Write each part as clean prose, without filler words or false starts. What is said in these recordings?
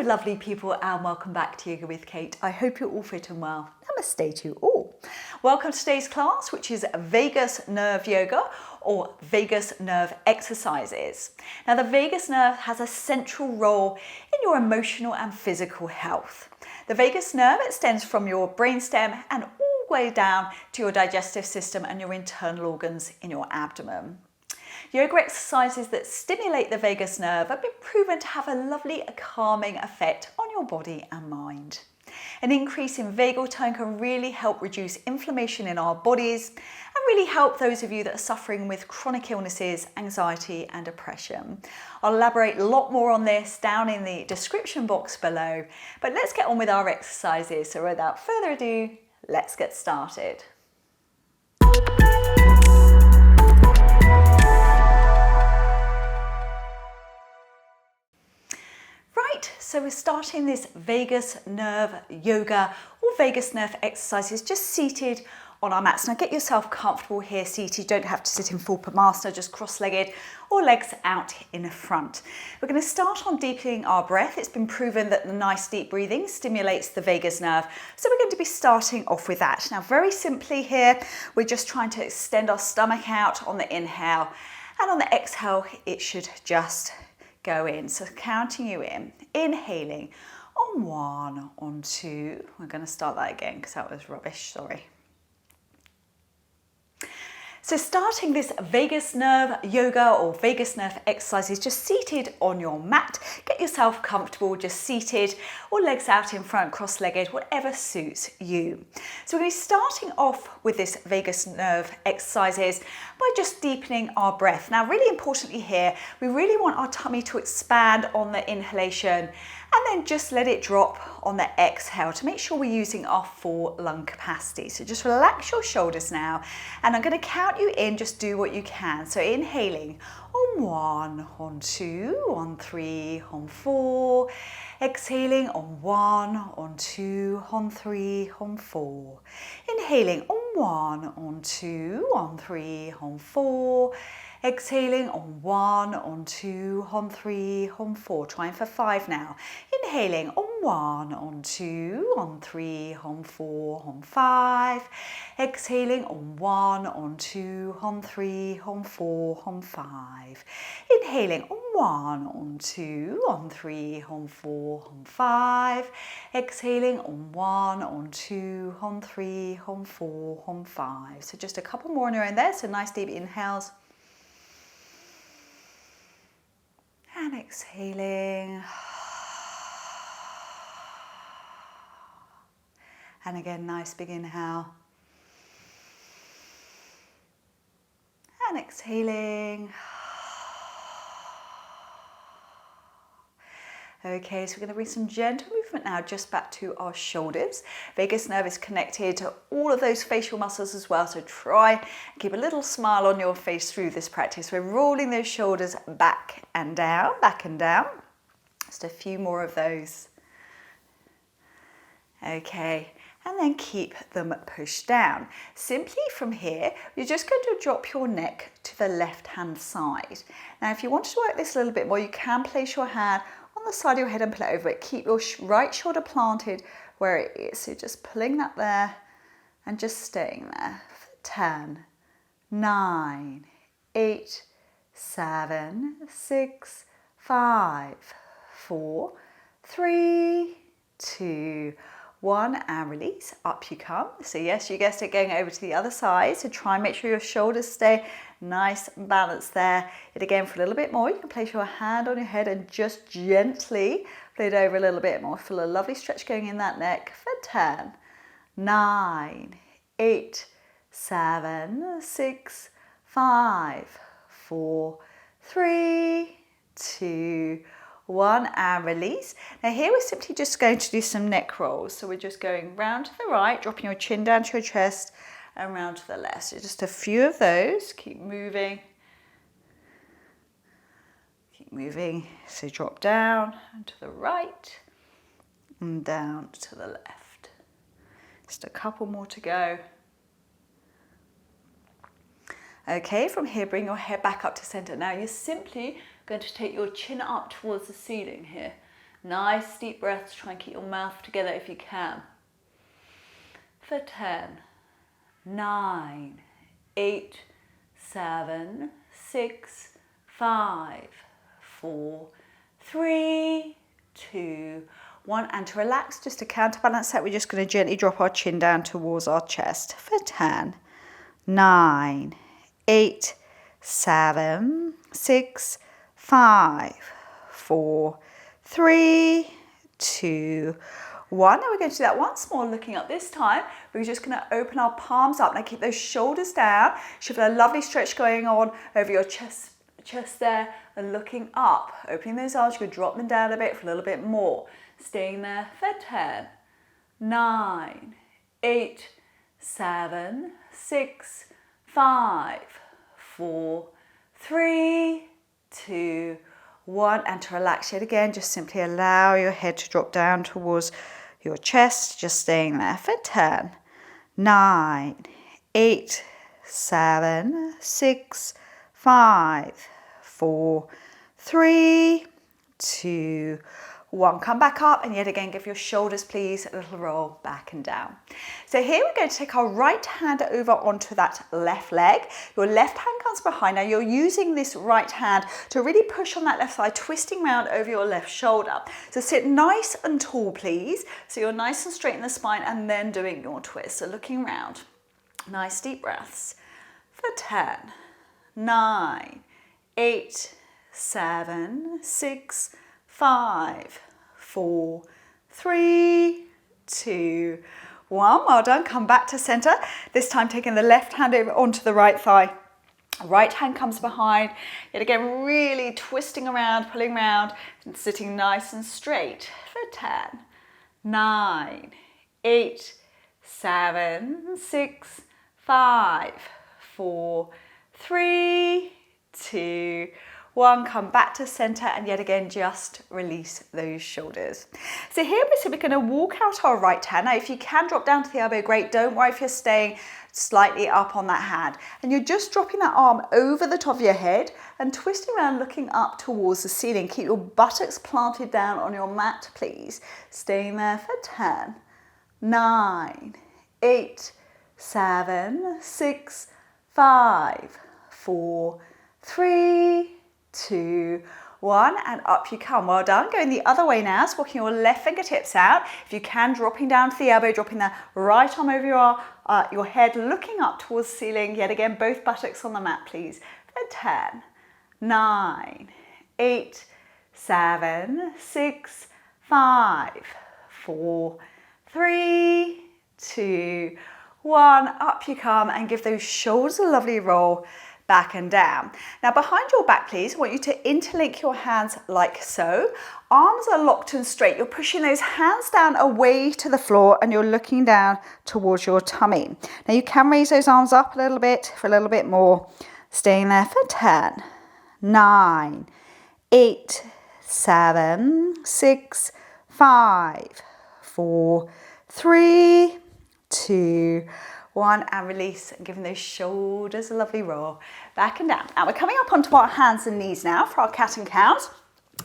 Hello lovely people and welcome back to Yoga with Kate. I hope you're all fit and well. Namaste to you all. Welcome to today's class, which is vagus nerve yoga or vagus nerve exercises. Now the vagus nerve has a central role in your emotional and physical health. The vagus nerve extends from your brainstem and all the way down to your digestive system and your internal organs in your abdomen. Yoga exercises that stimulate the vagus nerve have been proven to have a lovely calming effect on your body and mind. An increase in vagal tone can really help reduce inflammation in our bodies and really help those of you that are suffering with chronic illnesses, anxiety and depression. I'll elaborate a lot more on this down in the description box below, but let's get on with our exercises. So without further ado, let's get started. So we're starting this vagus nerve yoga or vagus nerve exercises just seated on our mats. Now get yourself comfortable here seated. You don't have to sit in full Padmasana, just cross-legged or legs out in front. We're going to start on deepening our breath. It's been proven that the nice deep breathing stimulates the vagus nerve. So we're going to be starting off with that. Now very simply here, we're just trying to extend our stomach out on the inhale, and on the exhale, it should just go in. So counting you in, inhaling on 1, on 2. We're going to start that again because that was rubbish, sorry. So starting this vagus nerve yoga or vagus nerve exercises just seated on your mat. Get yourself comfortable, just seated or legs out in front, cross-legged, whatever suits you. So we're going to be starting off with this vagus nerve exercises by just deepening our breath. Now really importantly here, we really want our tummy to expand on the inhalation and then just let it drop on the exhale to make sure we're using our full lung capacity. So just relax your shoulders now, and I'm going to count you in, just do what you can. So inhaling on 1, on 2, on 3, on 4. Exhaling on 1, on 2, on 3, on 4. Inhaling on 1, on 2, on 3, on 4. Exhaling on 1, on 2, on 3, on 4. Trying for 5 now. Inhaling on 1, on 2, on 3, on 4, on 5. Exhaling on 1, on 2, on 3, on 4, on 5. Inhaling on 1, on 2, on 3, on 4, on 5. Exhaling on 1, on 2, on 3, on 4, on 5. So just a couple more on your own there. So nice deep inhales. And exhaling. And again, nice big inhale. And exhaling. Okay, so we're going to bring some gentle movement now just back to our shoulders. Vagus nerve is connected to all of those facial muscles as well, so try and keep a little smile on your face through this practice. We're rolling those shoulders back and down, back and down. Just a few more of those. Okay, and then keep them pushed down. Simply from here, you're just going to drop your neck to the left-hand side. Now, if you want to work this a little bit more, you can place your hand on the side of your head and pull it over it. Keep your right shoulder planted where it is. So just pulling that there and just staying there for 10, 9, 8, 7, 6, 5, 4, 3, 2, 1, and release. Up you come. So yes, you guessed it, going over to the other side. So try and make sure your shoulders stay nice and balanced there. It again for a little bit more. You can place your hand on your head and just gently pull it over a little bit more. Feel a lovely stretch going in that neck for 10, 9, 8, 7, 6, 5, 4, 3, 2, 1, and release. Now here we're simply just going to do some neck rolls. So we're just going round to the right, dropping your chin down to your chest, and round to the left. So just a few of those. Keep moving. Keep moving. So drop down and to the right and down to the left. Just a couple more to go. Okay, from here, bring your head back up to center. Now you're simply going to take your chin up towards the ceiling here. Nice deep breaths. Try and keep your mouth together if you can. For 10, 9, 8, 7, 6, 5, 4, 3, 2, 1. And to relax, just to counterbalance that, we're just going to gently drop our chin down towards our chest. For 10, 9, 8, 7, 6, 5, 4, 3, 2, 1. Now we're going to do that once more, looking up this time. We're just going to open our palms up. Now keep those shoulders down. Should have a lovely stretch going on over your chest there, and looking up. Opening those arms, you could drop them down a bit for a little bit more. Staying there for 10, 9, 8, 7, 6, 5, 4, 3, 2, 1. And to relax yet again, just simply allow your head to drop down towards your chest, just staying there for 10, 9, 8, 7, 6, 5, 4, 3, 2, 1. Come back up, and yet again give your shoulders, please, a little roll back and down. So here we're going to take our right hand over onto that left leg. Your left hand comes behind. Now you're using this right hand to really push on that left side, twisting round over your left shoulder. So sit nice and tall, please. So you're nice and straight in the spine, and then doing your twist. So looking round. Nice deep breaths. For 10, 9, 8, 7, 6, 5, 4, 3, 2, 1. Well done. Come back to center. This time taking the left hand over onto the right thigh. Right hand comes behind. Yet again, really twisting around, pulling around, and sitting nice and straight. For 10, 9, 8, 7, 6, 5, 4, 3, 2, 1. Come back to center, and yet again just release those shoulders. So here we're simply going to walk out our right hand. Now if you can drop down to the elbow, great. Don't worry if you're staying slightly up on that hand. And you're just dropping that arm over the top of your head and twisting around, looking up towards the ceiling. Keep your buttocks planted down on your mat, please. Staying there for 10, 9, 8, 7, 6, 5, 4, 3, 2, 1, and up you come. Well done. Going the other way now. So walking your left fingertips out. If you can, dropping down to the elbow, dropping the right arm over your head, looking up towards the ceiling. Yet again, both buttocks on the mat, please. For 10, 9, 8, 7, 6, 5, 4, 3, 2, 1. Up you come, and give those shoulders a lovely roll back and down. Now behind your back, please, I want you to interlink your hands like so. Arms are locked and straight. You're pushing those hands down away to the floor, and you're looking down towards your tummy. Now you can raise those arms up a little bit for a little bit more. Staying there for 10, 9, 8, 7, 6, 5, 4, 3, 2, 1, and release, and giving those shoulders a lovely roll back and down. Now we're coming up onto our hands and knees now for our cat and cows.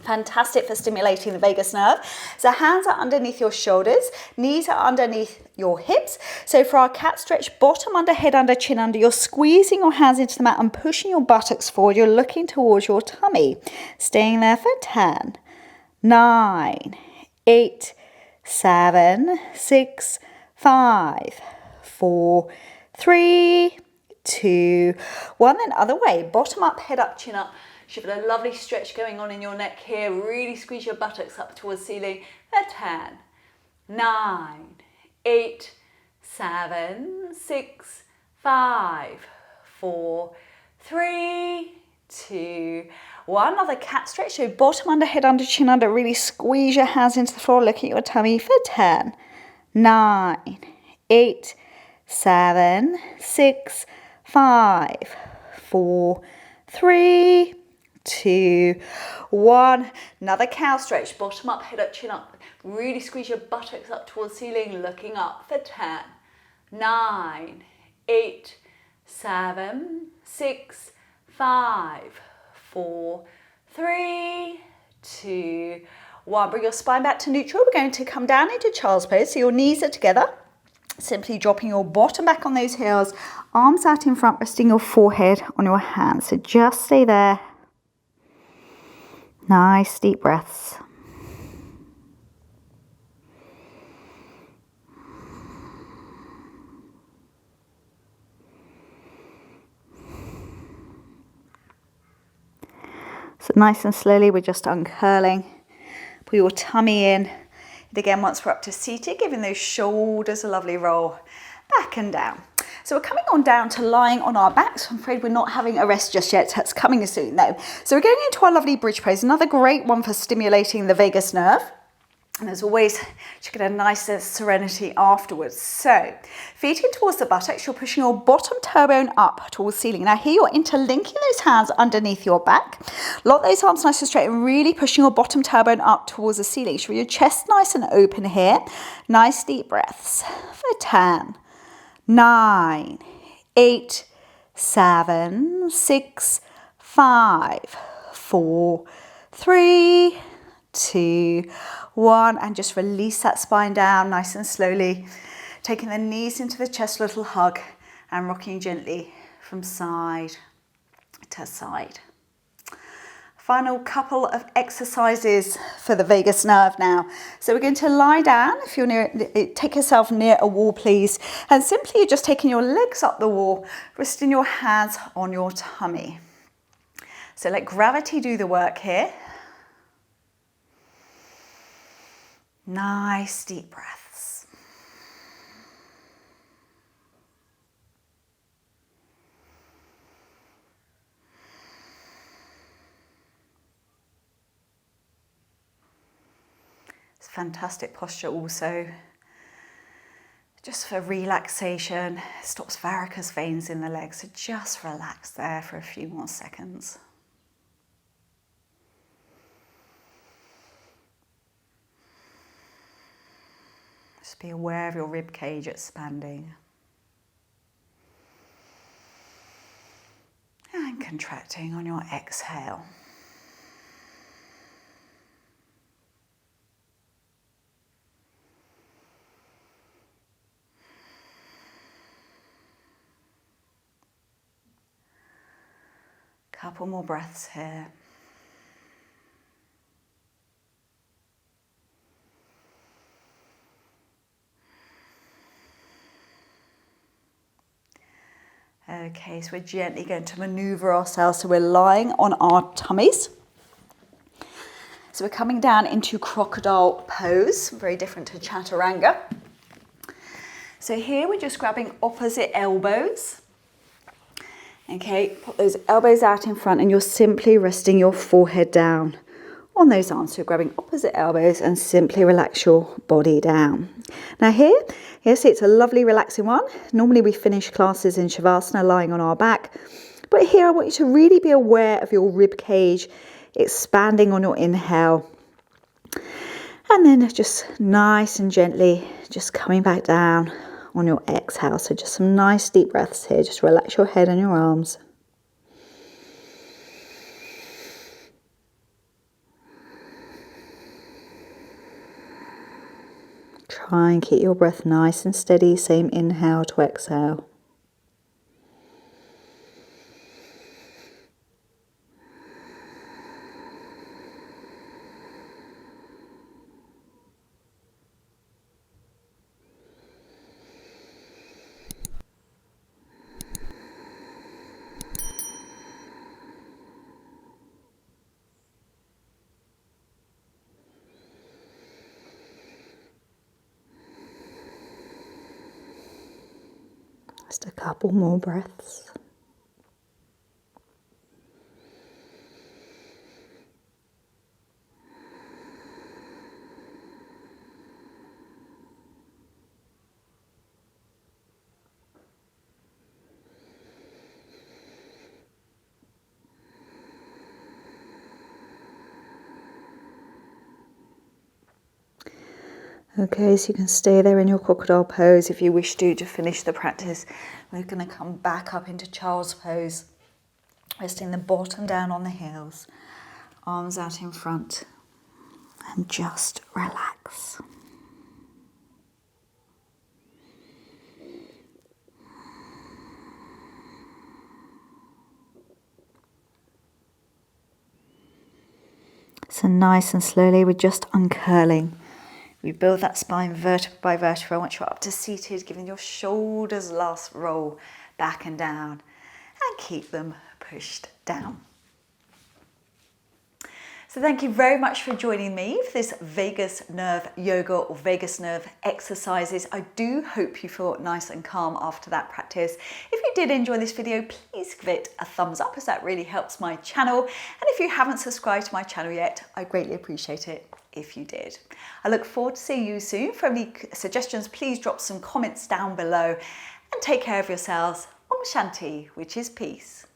Fantastic for stimulating the vagus nerve. So hands are underneath your shoulders, knees are underneath your hips. So for our cat stretch, bottom under, head under, chin under, you're squeezing your hands into the mat and pushing your buttocks forward. You're looking towards your tummy. Staying there for 10, 9, 8, 7, 6, 5, 4, 3, 2, 1. Then other way, bottom up, head up, chin up. Should have a lovely stretch going on in your neck here. Really squeeze your buttocks up towards the ceiling. For 10, 9, 8, 7, 6, 5, 4, 3, 2, 1. Another cat stretch. So bottom under, head under, chin under. Really squeeze your hands into the floor. Look at your tummy. For 10, 9, 8, 7, 6, 5, 4, 3, 2, 1. Another cow stretch. Bottom up, head up, chin up. Really squeeze your buttocks up towards the ceiling, looking up. For 10, 9, 8, 7, 6, 5, 4, 3, 2, 1. Bring your spine back to neutral. We're going to come down into child's pose. So your knees are together. Simply dropping your bottom back on those heels. Arms out in front, resting your forehead on your hands. So just stay there. Nice deep breaths. So nice and slowly, we're just uncurling. Pull your tummy in. And again, once we're up to seated, giving those shoulders a lovely roll back and down. So we're coming on down to lying on our backs. I'm afraid we're not having a rest just yet. That's coming soon though. So we're going into our lovely bridge pose. Another great one for stimulating the vagus nerve. And as always, you get a nice sense of serenity afterwards. So, feet in towards the buttocks, you're pushing your bottom toe bone up towards the ceiling. Now here you're interlinking those hands underneath your back. Lock those arms nice and straight and really pushing your bottom toe bone up towards the ceiling. So your chest nice and open here. Nice deep breaths for 10, 9, 8, 7, 6, 5, 4, 3, 2, 1, and just release that spine down nice and slowly, taking the knees into the chest, little hug, and rocking gently from side to side. Final couple of exercises for the vagus nerve now. So we're going to lie down. If you're near, take yourself near a wall, please, and simply you're just taking your legs up the wall, resting your hands on your tummy. So let gravity do the work here. Nice deep breaths. It's fantastic posture also, just for relaxation. It stops varicose veins in the legs, so just relax there for a few more seconds. Just be aware of your rib cage expanding and contracting on your exhale. Couple more breaths here. Okay, so we're gently going to maneuver ourselves. So we're lying on our tummies. So we're coming down into crocodile pose, very different to chaturanga. So here we're just grabbing opposite elbows. Okay, put those elbows out in front and you're simply resting your forehead down on those arms. So you're grabbing opposite elbows and simply relax your body down. Now here, yes, it's a lovely relaxing one. Normally we finish classes in Shavasana lying on our back. But here I want you to really be aware of your rib cage expanding on your inhale. And then just nice and gently just coming back down on your exhale. So just some nice deep breaths here. Just relax your head and your arms. Try and keep your breath nice and steady, same inhale to exhale. Just a couple more breaths. Okay, so you can stay there in your crocodile pose if you wish to finish the practice. We're going to come back up into child's pose, resting the bottom down on the heels, arms out in front, and just relax. So nice and slowly, we're just uncurling. We build that spine vertebra by vertebra. Once you're up to seated, giving your shoulders last roll back and down, and keep them pushed down. So thank you very much for joining me for this vagus nerve yoga or vagus nerve exercises. I do hope you feel nice and calm after that practice. If you did enjoy this video, please give it a thumbs up, as that really helps my channel. And if you haven't subscribed to my channel yet, I greatly appreciate it if you did. I look forward to seeing you soon. For any suggestions, please drop some comments down below, and take care of yourselves. Om Shanti, which is peace.